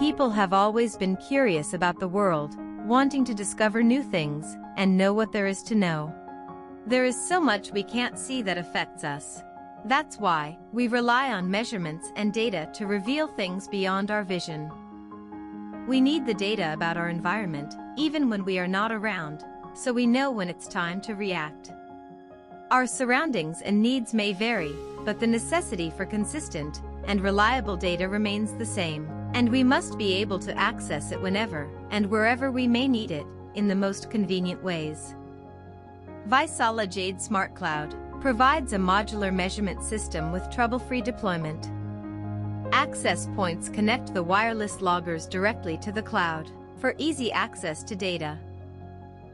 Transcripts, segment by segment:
People have always been curious about the world, wanting to discover new things and know what there is to know. There is so much we can't see that affects us. That's why we rely on measurements and data to reveal things beyond our vision. We need the data about our environment, even when we are not around, so we know when it's time to react. Our surroundings and needs may vary, but the necessity for consistent and reliable data remains the same, and we must be able to access it whenever and wherever we may need it, in the most convenient ways. Vaisala Jade Smart Cloud provides a modular measurement system with trouble-free deployment. Access points connect the wireless loggers directly to the cloud for easy access to data.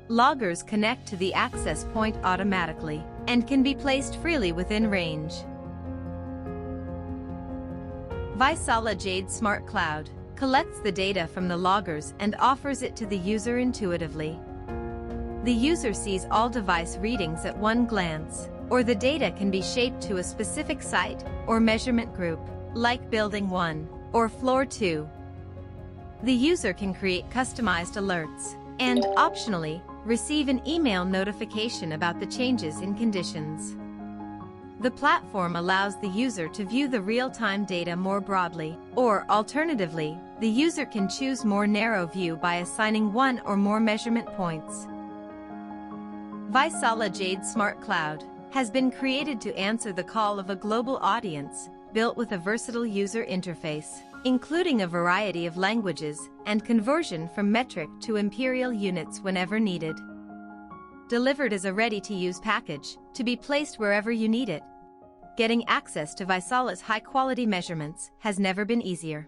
Loggers connect to the access point automatically and can be placed freely within range. Vaisala Jade Smart Cloud collects the data from the loggers and offers it to the user intuitively. The user sees all device readings at one glance, or the data can be shaped to a specific site or measurement group, like Building 1 or Floor 2. The user can create customized alerts and, optionally, receive an email notification about the changes in conditions. The platform allows the user to view the real-time data more broadly, or alternatively, the user can choose more narrow view by assigning one or more measurement points. Vaisala Jade Smart Cloud has been created to answer the call of a global audience, built with a versatile user interface, including a variety of languages and conversion from metric to imperial units whenever needed. Delivered as a ready-to-use package, to be placed wherever you need it. Getting access to Vaisala's high-quality measurements has never been easier.